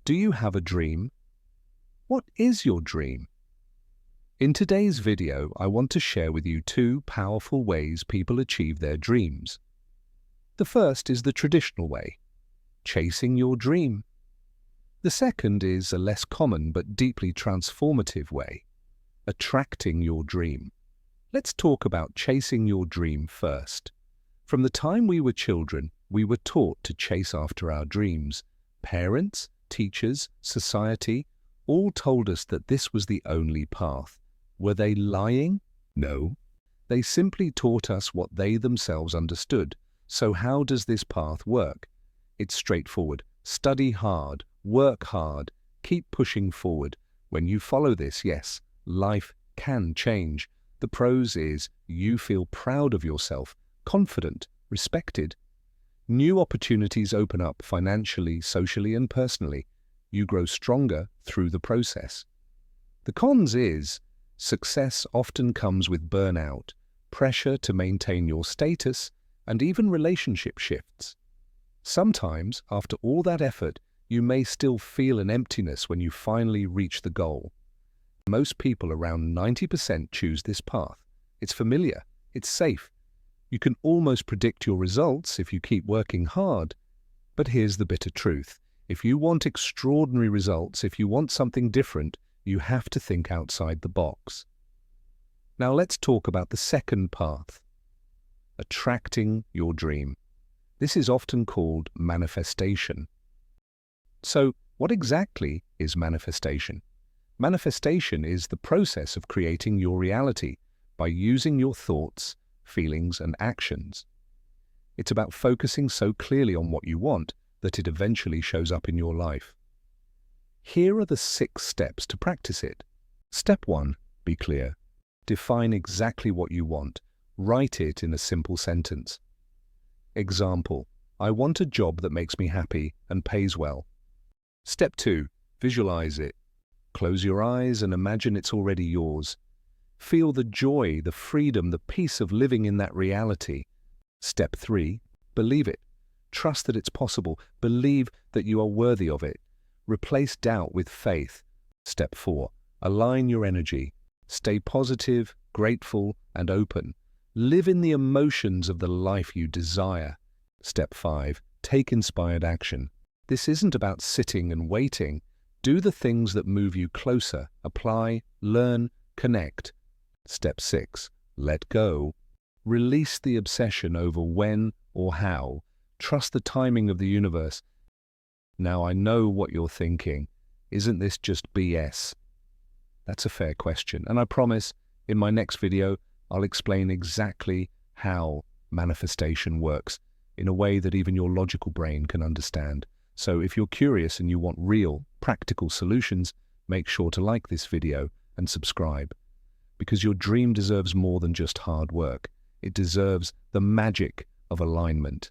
Do you have a dream? What is your dream? In today's video, I want to share with you two powerful ways people achieve their dreams. The first is the traditional way, chasing your dream. The second is a less common but deeply transformative way, attracting your dream. Let's talk about chasing your dream first. From the time we were children, we were taught to chase after our dreams. Parents, teachers, society, all told us that this was the only path. Were they lying? No. They simply taught us what they themselves understood. So how does this path work? It's straightforward. Study hard, work hard, keep pushing forward. When you follow this, yes, life can change. The pros is you feel proud of yourself, confident, respected. New opportunities open up financially, socially, and personally. You grow stronger through the process. The cons is success often comes with burnout, pressure to maintain your status, and even relationship shifts. Sometimes, after all that effort, you may still feel an emptiness when you finally reach the goal. Most people, around 90%, choose this path. It's familiar, it's safe. You can almost predict your results if you keep working hard. But here's the bitter truth. If you want extraordinary results, if you want something different, you have to think outside the box. Now let's talk about the second path, attracting your dream. This is often called manifestation. So, what exactly is manifestation? Manifestation is the process of creating your reality by using your thoughts, feelings, and actions. It's about focusing so clearly on what you want that it eventually shows up in your life. Here are the 6 steps to practice it. Step 1. Be clear. Define exactly what you want. Write it in a simple sentence. Example: I want a job that makes me happy and pays well. Step 2. Visualize it. Close your eyes and imagine it's already yours. Feel the joy, the freedom, the peace of living in that reality. Step 3. Believe it. Trust that it's possible. Believe that you are worthy of it. Replace doubt with faith. Step 4. Align your energy. Stay positive, grateful, and open. Live in the emotions of the life you desire. Step 5. Take inspired action. This isn't about sitting and waiting. Do the things that move you closer. Apply, learn, connect. Step 6. Let go. Release the obsession over when or how. Trust the timing of the universe. Now I know what you're thinking. Isn't this just BS? That's a fair question, and I promise in my next video I'll explain exactly how manifestation works in a way that even your logical brain can understand. So if you're curious and you want real, practical solutions, make sure to like this video and subscribe. Because your dream deserves more than just hard work. It deserves the magic of alignment.